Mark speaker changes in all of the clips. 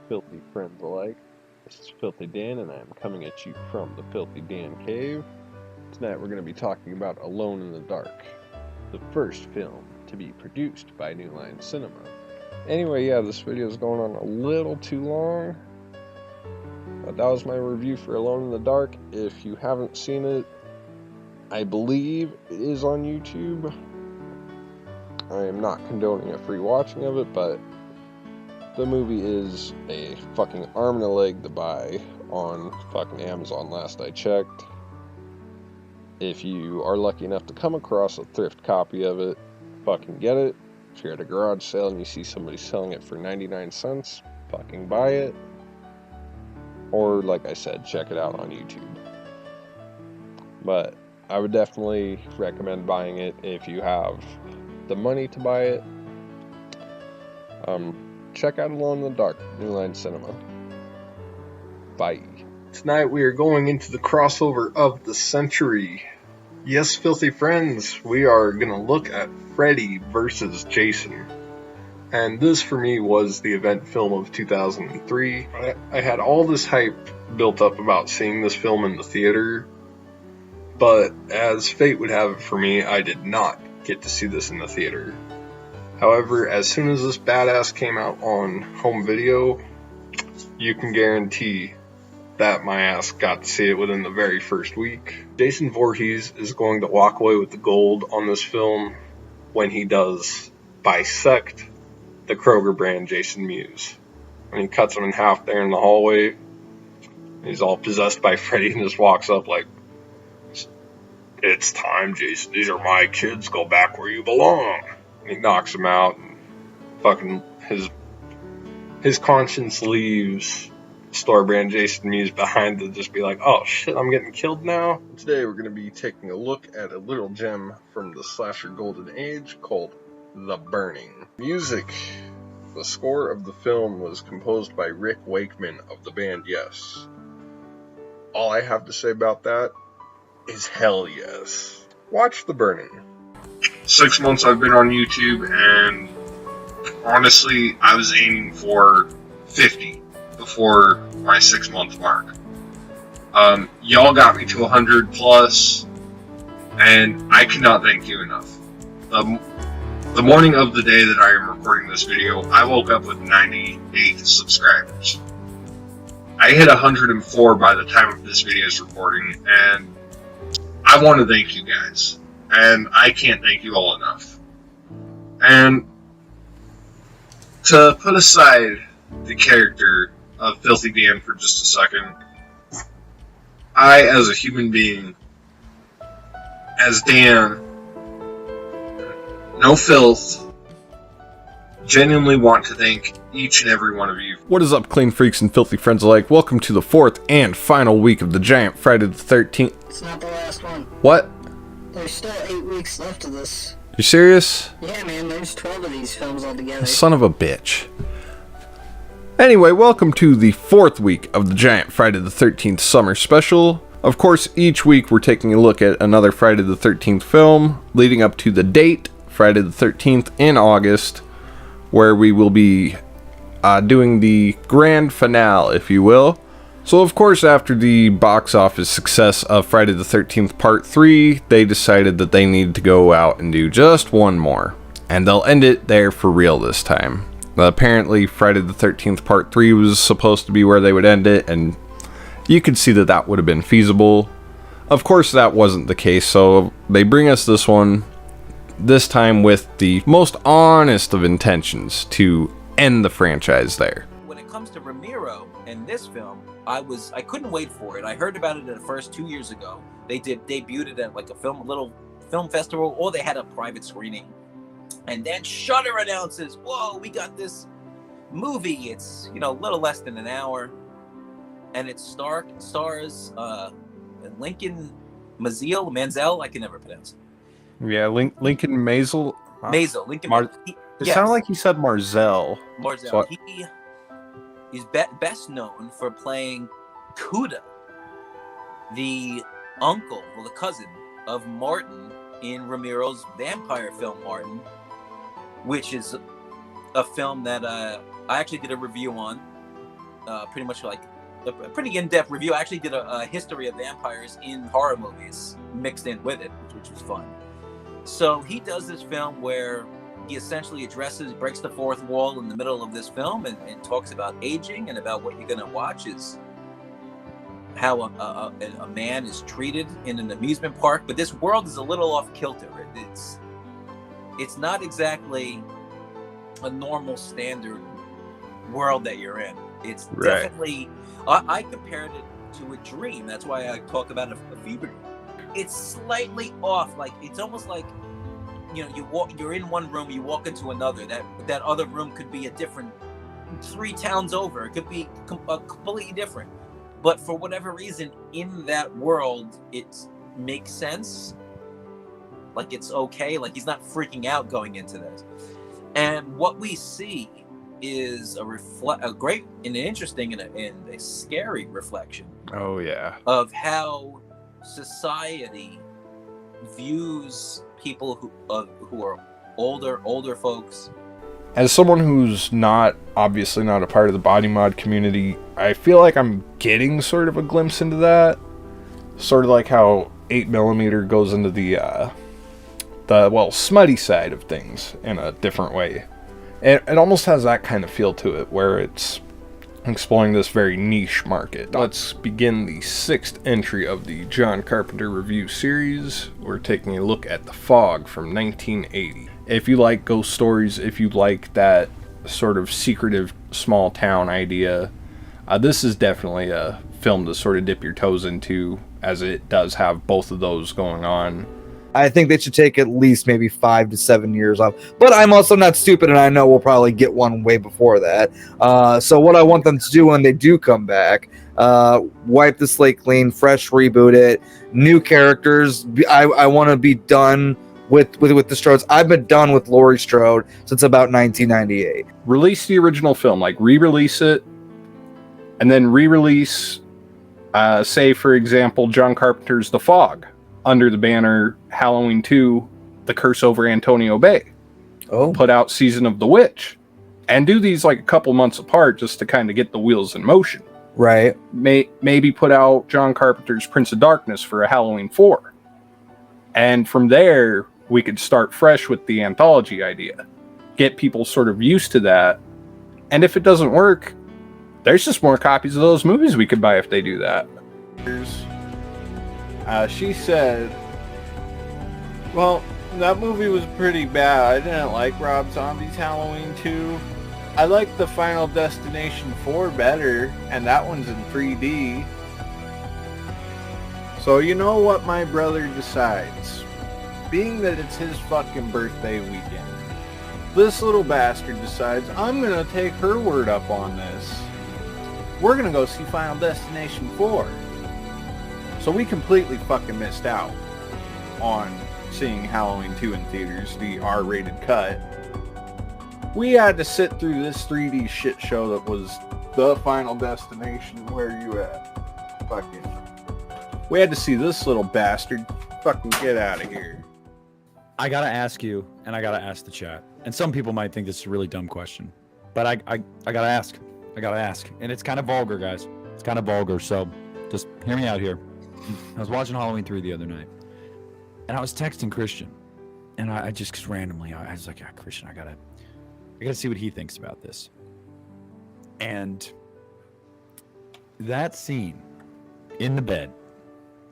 Speaker 1: filthy friends alike. This is Filthy Dan, and I am coming at you from the Filthy Dan Cave. Tonight we're going to be talking about Alone in the Dark, the first film to be produced by New Line Cinema. Anyway, this video is going on a little too long. That was my review for Alone in the Dark. If you haven't seen it, I believe it is on YouTube. I am not condoning a free watching of it, but the movie is a fucking arm and a leg to buy on fucking Amazon last I checked. If you are lucky enough to come across a thrift copy of it, fucking get it. If you're at a garage sale and you see somebody selling it for 99 cents, fucking buy it. Or, like I said, check it out on YouTube. But I would definitely recommend buying it if you have the money to buy it. Check out Alone in the Dark, New Line Cinema. Bye. Tonight we are going into the crossover of the century. Yes, filthy friends, we are going to look at Freddy versus Jason. And this, for me, was the event film of 2003. I had all this hype built up about seeing this film in the theater, but as fate would have it for me, I did not get to see this in the theater. However, as soon as this badass came out on home video, you can guarantee that my ass got to see it within the very first week. Jason Voorhees is going to walk away with the gold on this film when he does bisect the Kroger brand Jason Mewes. When he cuts him in half there in the hallway, he's all possessed by Freddy and just walks up like, "It's time, Jason. These are my kids. Go back where you belong." And he knocks him out, and fucking his conscience leaves store brand Jason Mewes behind to just be like, "Oh shit, I'm getting killed now." Today we're going to be taking a look at a little gem from the slasher golden age called The Burning. Music. The score of the film was composed by Rick Wakeman of the band Yes. All I have to say about that is hell yes. Watch The Burning. 6 months I've been on YouTube, and honestly, I was aiming for 50 before my 6-month mark. Y'all got me to 100 plus, and I cannot thank you enough. The morning of the day that I am recording this video, I woke up with 98 subscribers. I hit 104 by the time of this video's recording, and I want to thank you guys. And I can't thank you all enough. And to put aside the character of Filthy Dan for just a second, I, as a human being, as Dan, no filth, genuinely want to thank each and every one of you.
Speaker 2: What is up, clean freaks and filthy friends alike? Welcome to the fourth and final week of the giant Friday the 13th.
Speaker 3: It's not the last one.
Speaker 2: What?
Speaker 3: There's still 8 weeks left of this.
Speaker 2: You serious?
Speaker 3: Yeah, man, there's 12 of these films altogether.
Speaker 2: Son of a bitch. Anyway, welcome to the fourth week of the giant Friday the 13th summer special. Of course, each week we're taking a look at another Friday the 13th film, leading up to the date, Friday the 13th in August, where we will be doing the grand finale, if you will. So, of course, after the box office success of Friday the 13th Part 3, they decided that they needed to go out and do just one more. And they'll end it there for real this time. Apparently, Friday the 13th Part 3 was supposed to be where they would end it, and you could see that that would have been feasible. Of course, that wasn't the case, so they bring us this one, this time with the most honest of intentions to end the franchise there.
Speaker 4: When it comes to Ramiro and this film, I couldn't wait for it. I heard about it at first 2 years ago. They debuted it at like a little film festival, or they had a private screening. And then Shudder announces, "Whoa, we got this movie. It's, a little less than an hour, and it stars Lincoln Manziel. I can never pronounce it.
Speaker 2: Yeah, Lincoln Maisel.
Speaker 4: Maisel. Lincoln.
Speaker 2: It sounded like he said Marzell.
Speaker 4: Marzell.
Speaker 2: So
Speaker 4: He's best known for playing Cuda, the uncle or the cousin of Martin in Ramiro's vampire film Martin, which is a film that I actually did a review on. pretty much like a pretty in-depth review. I actually did a history of vampires in horror movies mixed in with it, which was fun. So he does this film where he essentially breaks the fourth wall in the middle of this film and talks about aging and about what you're going to watch is how a man is treated in an amusement park. But this world is a little off kilter. It's not exactly a normal standard world that you're in. It's definitely, I compared it to a dream. That's why I talk about a fever dream. It's slightly off. Like, it's almost like, you're in one room, you walk into another. That other room could be a different 3 towns over. It could be completely different. But for whatever reason, in that world, it makes sense. Like, it's okay. Like, he's not freaking out going into this. And what we see is a great and interesting and a scary reflection.
Speaker 2: Oh yeah.
Speaker 4: Of how society views people who are older folks.
Speaker 2: As someone who's obviously not a part of the body mod community, I feel like I'm getting sort of a glimpse into that. Sort of like how 8mm goes into the smutty side of things in a different way. It almost has that kind of feel to it, where it's exploring this very niche market. Let's begin the 6th entry of the John Carpenter review series. We're taking a look at The Fog from 1980. If you like ghost stories, if you like that sort of secretive small town idea, this is definitely a film to sort of dip your toes into, as it does have both of those going on.
Speaker 5: I think they should take at least maybe 5 to 7 years off. But I'm also not stupid, and I know we'll probably get one way before that. So what I want them to do when they do come back, wipe the slate clean, fresh reboot it, new characters. I want to be done with the Strodes. I've been done with Laurie Strode since about 1998.
Speaker 2: Release the original film, like re-release it, and then re-release, say, for example, John Carpenter's The Fog, under the banner Halloween 2, The Curse Over Antonio Bay.
Speaker 5: Oh.
Speaker 2: Put out Season of the Witch. And do these like a couple months apart just to kind of get the wheels in motion.
Speaker 5: Right.
Speaker 2: Maybe put out John Carpenter's Prince of Darkness for a Halloween 4. And from there, we could start fresh with the anthology idea. Get people sort of used to that. And if it doesn't work, there's just more copies of those movies we could buy if they do that. She said, well, that movie was pretty bad. I didn't like Rob Zombie's Halloween 2. I like the Final Destination 4 better, and that one's in 3D. So you know what my brother decides? Being that it's his fucking birthday weekend, this little bastard decides, I'm gonna take her word up on this. We're gonna go see Final Destination 4. So we completely fucking missed out on seeing Halloween 2 in theaters, the R-rated cut. We had to sit through this 3D shit show that was the Final Destination. Where you at? Fucking. We had to see this little bastard fucking get out of here.
Speaker 6: I gotta ask you, and I gotta ask the chat. And some people might think this is a really dumb question, but I gotta ask. I gotta ask. And it's kind of vulgar, guys. It's kind of vulgar, so just hear me out here. I was watching Halloween 3 the other night, and I was texting Christian, and I just randomly, I was like, Christian, I gotta see what he thinks about this. And that scene in the bed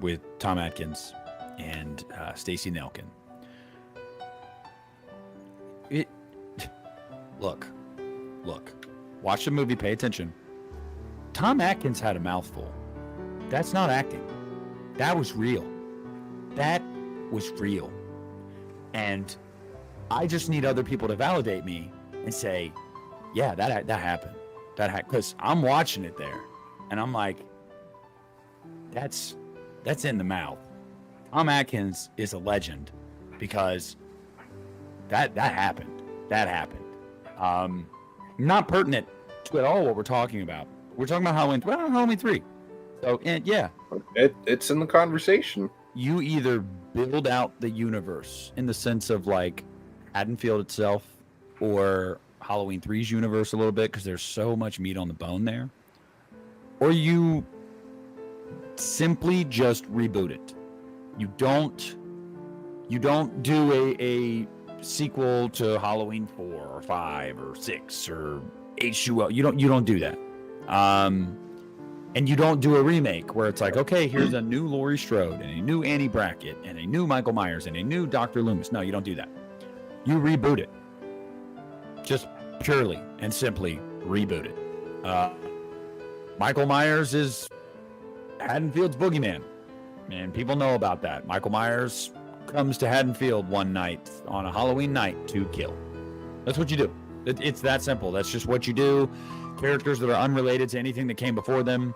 Speaker 6: with Tom Atkins and Stacey Nelkin. Look, watch the movie, pay attention. Tom Atkins had a mouthful. That's not acting. That was real. That was real. And I just need other people to validate me and say, yeah, that happened. Because I'm watching it there, and I'm like, that's in the mouth. Tom Atkins is a legend because that happened. That happened. Not pertinent to at all what we're talking about. We're talking about Halloween 3. So, and yeah.
Speaker 2: It's in the conversation.
Speaker 6: You either build out the universe in the sense of like Haddonfield itself or Halloween 3's universe a little bit, because there's so much meat on the bone there, or you simply just reboot it. You don't do a sequel to Halloween 4 or 5 or 6 or H2O. You don't do that. And you don't do a remake where it's like, okay, here's a new Laurie Strode and a new Annie Brackett and a new Michael Myers and a new Dr. Loomis. No, you don't do that. You reboot it. Just purely and simply reboot it. Michael Myers is Haddonfield's boogeyman. And people know about that. Michael Myers comes to Haddonfield one night on a Halloween night to kill. That's what you do. It's that simple. That's just what you do. Characters that are unrelated to anything that came before them.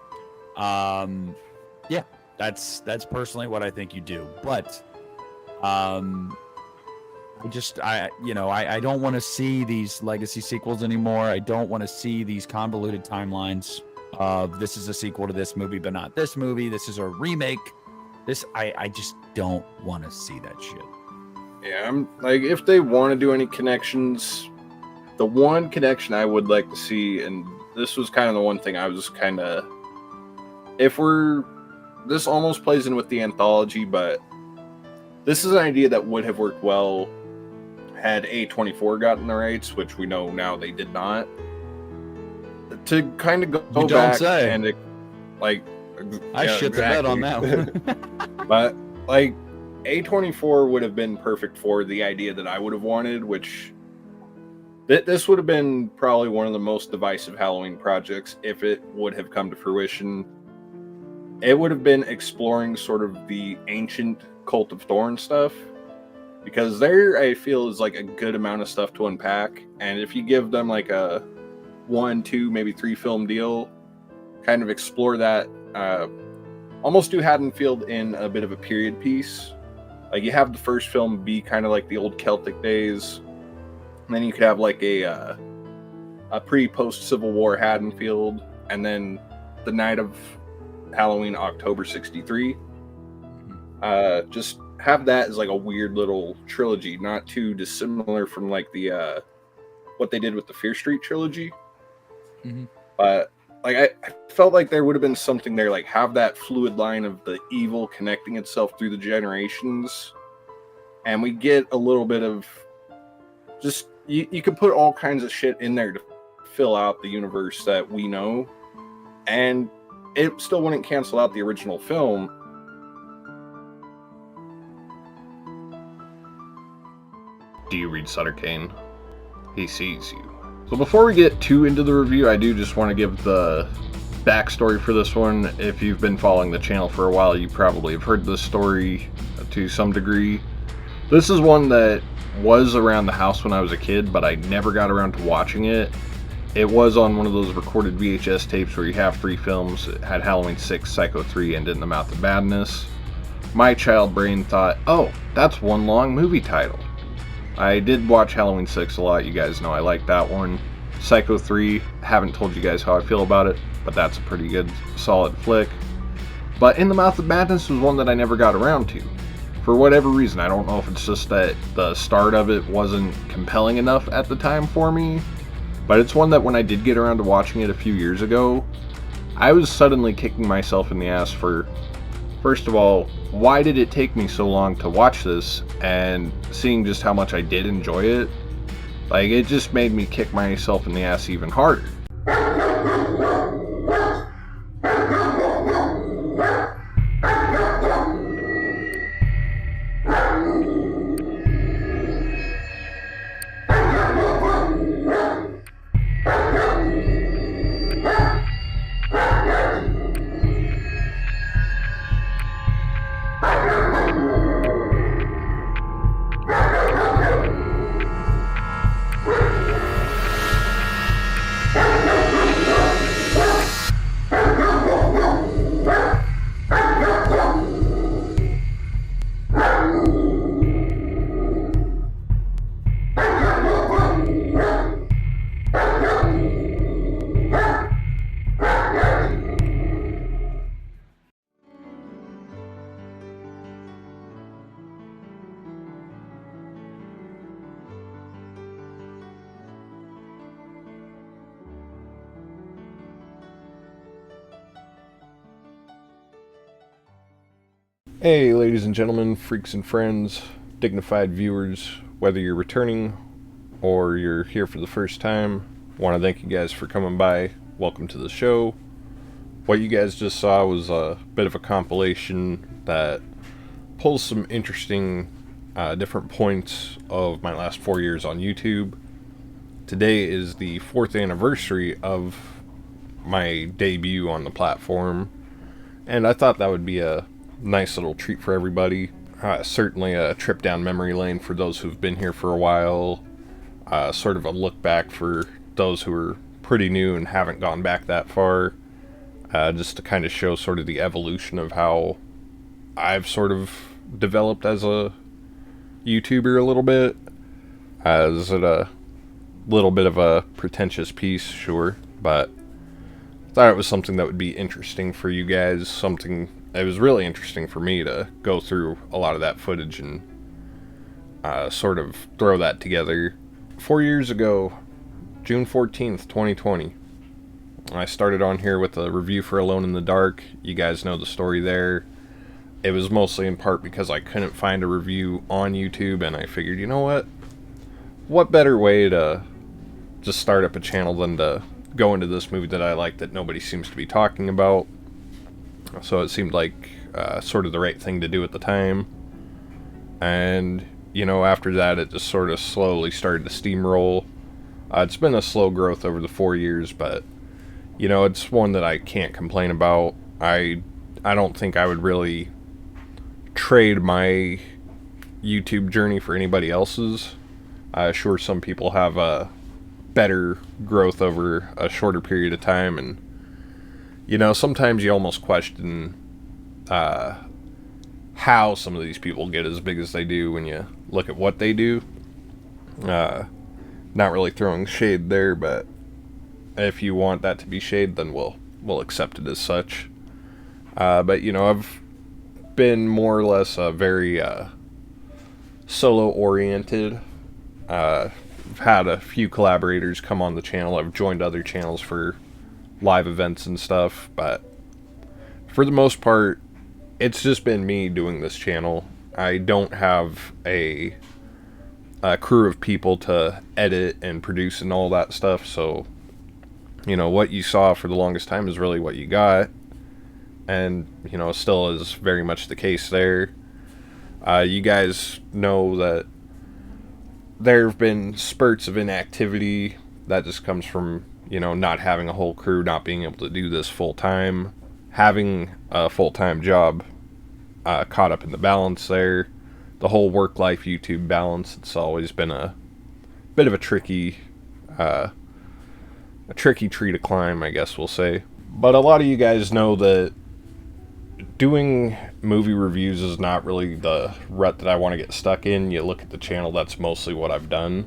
Speaker 6: Yeah, that's personally what I think you do. But I don't want to see these legacy sequels anymore. I don't want to see these convoluted timelines of this is a sequel to this movie, but not this movie. This is a remake. I just don't want to see that shit.
Speaker 2: Yeah, I'm like, if they want to do any connections, the one connection I would like to see, and this was kind of the one thing I was kind of, this almost plays in with the anthology, but this is an idea that would have worked well had A24 gotten the rights, which we know now they did not. To kind of go back and like,
Speaker 6: I shit the bed on that one.
Speaker 2: But like, A24 would have been perfect for the idea that I would have wanted, which this would have been probably one of the most divisive Halloween projects if it would have come to fruition. It would have been exploring sort of the ancient Cult of Thorn stuff, because there I feel is like a good amount of stuff to unpack, and if you give them like a 1, 2, maybe 3 film deal, kind of explore that, almost do Haddonfield in a bit of a period piece. Like, you have the first film be kind of like the old Celtic days, and then you could have like a pre-post Civil War Haddonfield, and then the night of Halloween, October 63. Just have that as like a weird little trilogy, not too dissimilar from like the what they did with the Fear Street trilogy.
Speaker 6: Mm-hmm.
Speaker 2: But like, I felt like there would have been something there, like have that fluid line of the evil connecting itself through the generations, and we get a little bit of just, you could put all kinds of shit in there to fill out the universe that we know, and it still wouldn't cancel out the original film. Do you read Sutter Kane? He sees you. So before we get too into the review, I do just want to give the backstory for this one. If you've been following the channel for a while, you probably have heard this story to some degree. This is one that was around the house when I was a kid, but I never got around to watching it. It was on one of those recorded VHS tapes where you have 3 films. It had Halloween 6, Psycho 3, and In the Mouth of Madness. My child brain thought, oh, that's one long movie title. I did watch Halloween 6 a lot. You guys know I like that one. Psycho 3, haven't told you guys how I feel about it, but that's a pretty good, solid flick. But In the Mouth of Madness was one that I never got around to. For whatever reason, I don't know if it's just that the start of it wasn't compelling enough at the time for me, but it's one that when I did get around to watching it a few years ago, I was suddenly kicking myself in the ass for, first of all, why did it take me so long to watch this, and seeing just how much I did enjoy it. Like, it just made me kick myself in the ass even harder. Hey, ladies and gentlemen, freaks and friends, dignified viewers, whether you're returning or you're here for the first time, want to thank you guys for coming by. Welcome to the show. What you guys just saw was a bit of a compilation that pulls some interesting different points of my last 4 years on YouTube. Today is the 4th anniversary of my debut on the platform, and I thought that would be a nice little treat for everybody. Certainly a trip down memory lane for those who've been here for a while, sort of a look back for those who are pretty new and haven't gone back that far, just to kind of show sort of the evolution of how I've sort of developed as a YouTuber a little bit. Is it a little bit of a pretentious piece? Sure, but I thought it was something that would be interesting for you guys, something it was really interesting for me to go through a lot of that footage and sort of throw that together. 4 years ago, June 14th, 2020, I started on here with a review for Alone in the Dark. You guys know the story there. It was mostly in part because I couldn't find a review on YouTube, and I figured, you know what better way to just start up a channel than to go into this movie that I like that nobody seems to be talking about. So it seemed like sort of the right thing to do at the time. And, you know, after that it just sort of slowly started to steamroll. It's been a slow growth over the 4 years, but, you know, it's one that I can't complain about. I don't think I would really trade my YouTube journey for anybody else's. Sure, some people have a better growth over a shorter period of time, and you know, sometimes you almost question how some of these people get as big as they do when you look at what they do. Not really throwing shade there, but if you want that to be shade, then we'll accept it as such. But you know, I've been more or less very solo oriented. I've had a few collaborators come on the channel. I've joined other channels for live events and stuff, but for the most part it's just been me doing this channel. I don't have a crew of people to edit and produce and all that stuff, so you know, what you saw for the longest time is really what you got, and you know, still is very much the case there. You guys know that there have been spurts of inactivity that just comes from, you know, not having a whole crew, not being able to do this full time, having a full-time job caught up in the balance there. The whole work-life YouTube balance, it's always been a bit of a tricky tree to climb, I guess we'll say. But a lot of you guys know that doing movie reviews is not really the rut that I want to get stuck in. You look at the channel, that's mostly what I've done.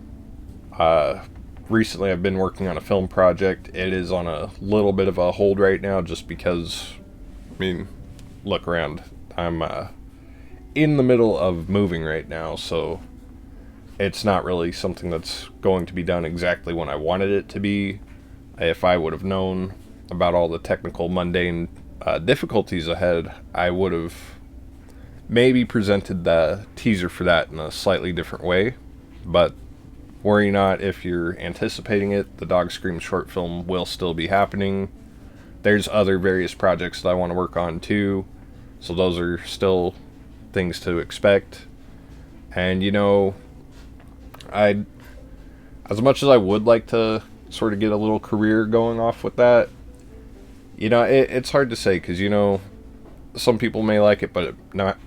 Speaker 2: Recently I've been working on a film project. It is on a little bit of a hold right now just because, I mean, look around. I'm in the middle of moving right now, so it's not really something that's going to be done exactly when I wanted it to be. If I would have known about all the technical, mundane difficulties ahead, I would have maybe presented the teaser for that in a slightly different way, but worry not if you're anticipating it. The Dog Scream short film will still be happening. There's other various projects that I want to work on too, so those are still things to expect. And you know, as much as I would like to sort of get a little career going off with that, you know, it's hard to say, because you know, some people may like it, but it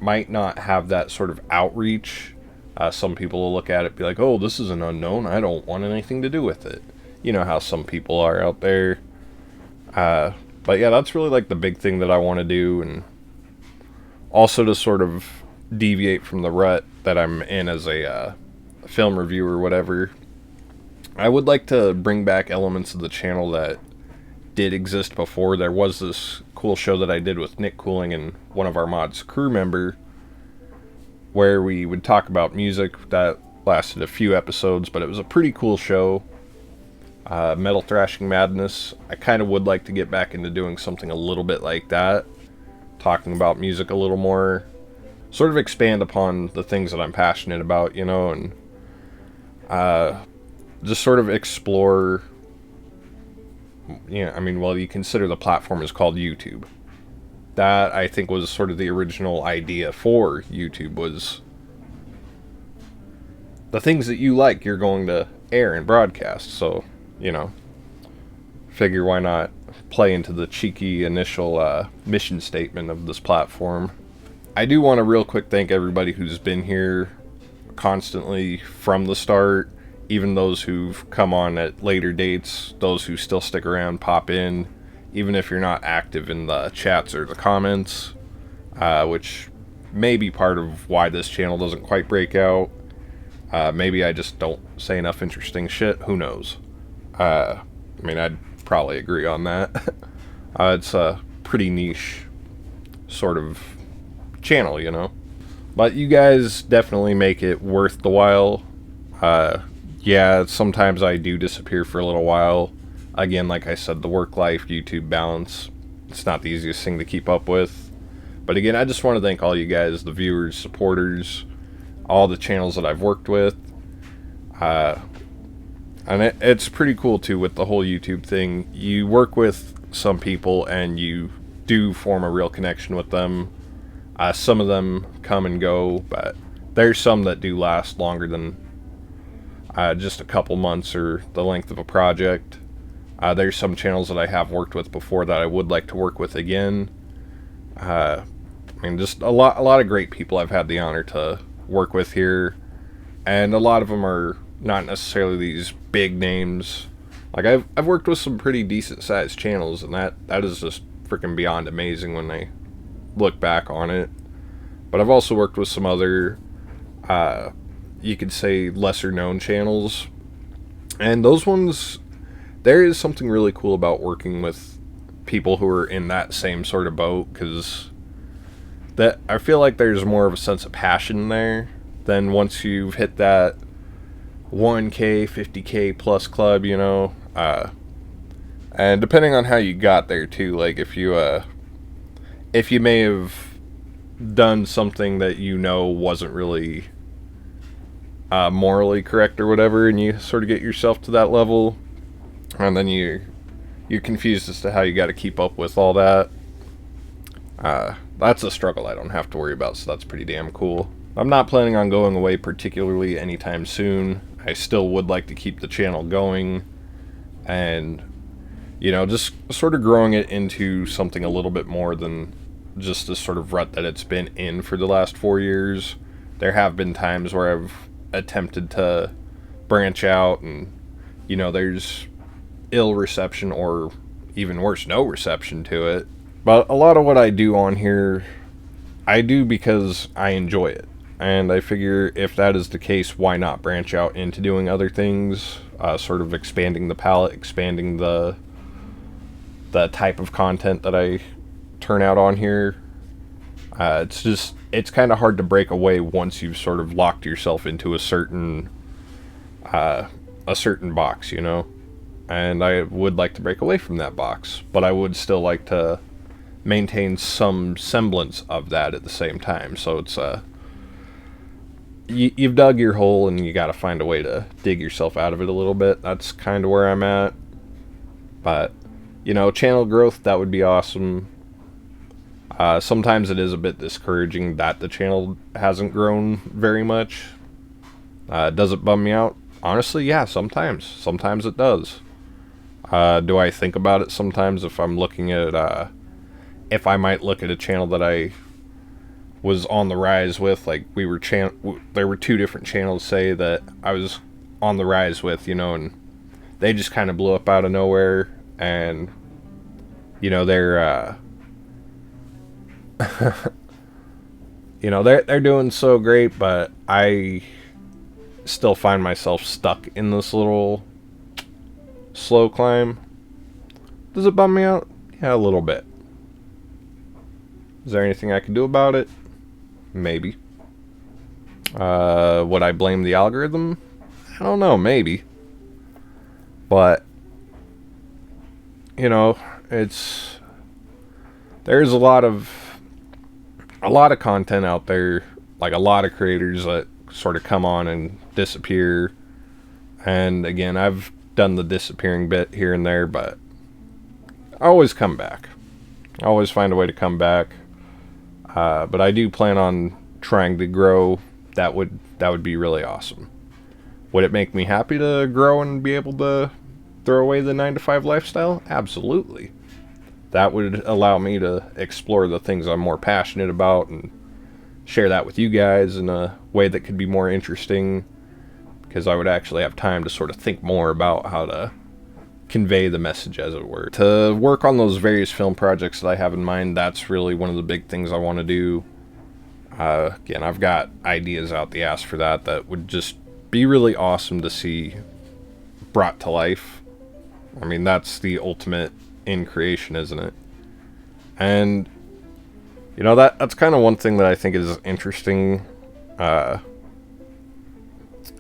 Speaker 2: might not have that sort of outreach. Some people will look at it and be like, oh, this is an unknown, I don't want anything to do with it. You know how some people are out there. But yeah, that's really like the big thing that I want to do, and also to sort of deviate from the rut that I'm in as a film reviewer or whatever. I would like to bring back elements of the channel that did exist before. There was this cool show that I did with Nick Cooling and one of our mods crew member, where we would talk about music. That lasted a few episodes, but it was a pretty cool show. Metal Thrashing Madness. I kind of would like to get back into doing something a little bit like that, talking about music a little more. sort of expand upon the things that I'm passionate about, you know, and just sort of explore. Yeah, I mean, well, you consider the platform is called YouTube. That, I think, was sort of the original idea for YouTube, was the things that you like, you're going to air and broadcast. So, you know, figure why not play into the cheeky initial mission statement of this platform. I do want to real quick thank everybody who's been here constantly from the start, even those who've come on at later dates, those who still stick around, pop in, even if you're not active in the chats or the comments, which may be part of why this channel doesn't quite break out. Maybe I just don't say enough interesting shit, who knows. I mean, I'd probably agree on that. It's a pretty niche sort of channel, you know. But you guys definitely make it worth the while. Yeah, sometimes I do disappear for a little while. Again, like I said, the work-life, YouTube balance, it's not the easiest thing to keep up with. But again, I just want to thank all you guys, the viewers, supporters, all the channels that I've worked with. And it's pretty cool, too, with the whole YouTube thing. You work with some people, and you do form a real connection with them. Some of them come and go, but there's some that do last longer than just a couple months or the length of a project. There's some channels that I have worked with before that I would like to work with again. I mean, just a lot of great people I've had the honor to work with here, and a lot of them are not necessarily these big names. Like, I've worked with some pretty decent sized channels, and that is just freaking beyond amazing when I look back on it. But I've also worked with some other you could say lesser known channels, and those ones, there is something really cool about working with people who are in that same sort of boat, because that, I feel like there's more of a sense of passion there than once you've hit that 1K, 50K plus club, you know. And depending on how you got there too, like if you may have done something that you know wasn't really morally correct or whatever, and you sort of get yourself to that level, and then you're confused as to how you got to keep up with all that. That's a struggle I don't have to worry about, so that's pretty damn cool. I'm not planning on going away particularly anytime soon. I still would like to keep the channel going, and you know, just sort of growing it into something a little bit more than just this sort of rut that it's been in for the last 4 years. There have been times where I've attempted to branch out, and you know, there's ill reception, or even worse, no reception to it. But a lot of what I do on here, I do because I enjoy it, and I figure if that is the case, why not branch out into doing other things, sort of expanding the palette, expanding the type of content that I turn out on here. It's kind of hard to break away once you've sort of locked yourself into a certain box, you know. And I would like to break away from that box, but I would still like to maintain some semblance of that at the same time. So it's you've dug your hole, and you got to find a way to dig yourself out of it a little bit. That's kind of where I'm at. But you know, channel growth, that would be awesome. Sometimes it is a bit discouraging that the channel hasn't grown very much. Does it bum me out? Honestly, yeah, sometimes. Sometimes it does. Do I think about it sometimes if I'm looking at, if I might look at a channel that I was on the rise with, like there were two different channels, say, that I was on the rise with, you know, and they just kind of blew up out of nowhere, and, you know, they're, you know, they're doing so great, but I still find myself stuck in this little slow climb. Does it bum me out? Yeah, a little bit. Is there anything I can do about it? Maybe. Would I blame the algorithm? I don't know, maybe. But, you know, there's a lot of a lot of content out there, like a lot of creators that sort of come on and disappear. And again, I've done the disappearing bit here and there, but I always come back. I always find a way to come back. But I do plan on trying to grow. That would be really awesome. Would it make me happy to grow and be able to throw away the 9-to-5 lifestyle? Absolutely. That would allow me to explore the things I'm more passionate about and share that with you guys in a way that could be more interesting, because I would actually have time to sort of think more about how to convey the message, as it were. To work on those various film projects that I have in mind, that's really one of the big things I want to do. Again, I've got ideas out the ass for that would just be really awesome to see brought to life. I mean, that's the ultimate in creation, isn't it? And that's kind of one thing that I think is interesting,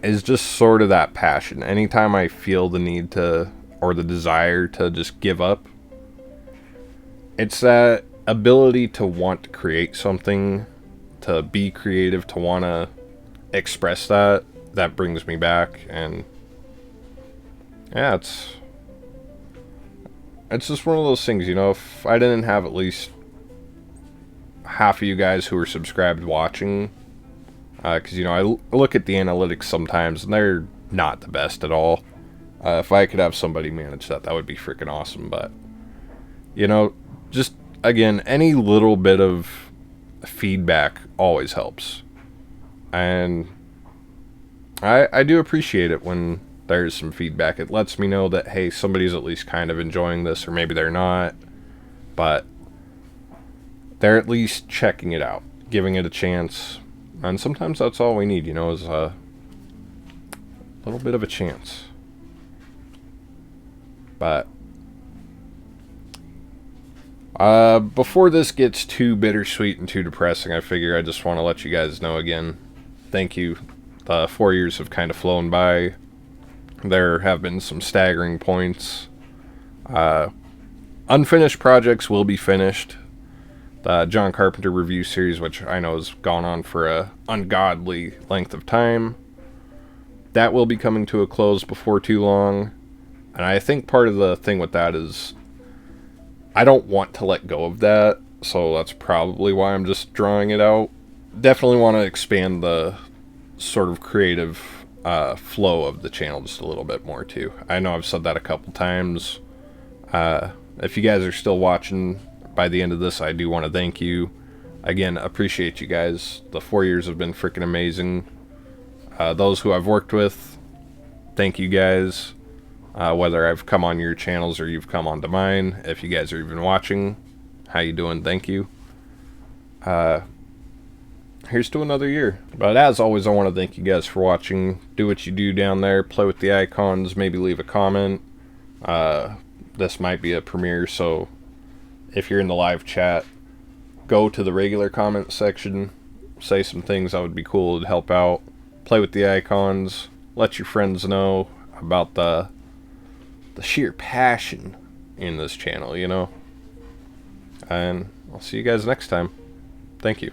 Speaker 2: is just sort of that passion. Anytime I feel the need to, or the desire to just give up, it's that ability to want to create something, to be creative, to want to express that brings me back. And yeah, it's just one of those things, if I didn't have at least half of you guys who are subscribed watching, because, I look at the analytics sometimes, and they're not the best at all. If I could have somebody manage that would be freaking awesome. But, just, again, any little bit of feedback always helps. And I do appreciate it when there's some feedback. It lets me know that, hey, somebody's at least kind of enjoying this, or maybe they're not, but they're at least checking it out, giving it a chance. And sometimes that's all we need, is a little bit of a chance. But before this gets too bittersweet and too depressing, I figure I just want to let you guys know again, thank you. 4 years have kind of flown by. There have been some staggering points. Unfinished projects will be finished. The John Carpenter review series, which I know has gone on for a ungodly length of time, that will be coming to a close before too long. And I think part of the thing with that is I don't want to let go of that, so that's probably why I'm just drawing it out. Definitely want to expand the sort of creative flow of the channel just a little bit more too. I know I've said that a couple times. If you guys are still watching by the end of this, I do want to thank you. Again, appreciate you guys. The 4 years have been freaking amazing. Those who I've worked with, thank you guys. Whether I've come on your channels or you've come onto mine, if you guys are even watching, how you doing? Thank you. Here's to another year. But as always, I want to thank you guys for watching. Do what you do down there. Play with the icons. Maybe leave a comment. This might be a premiere, so if you're in the live chat, go to the regular comment section. Say some things that would be cool to help out. Play with the icons. Let your friends know about the sheer passion in this channel, And I'll see you guys next time. Thank you.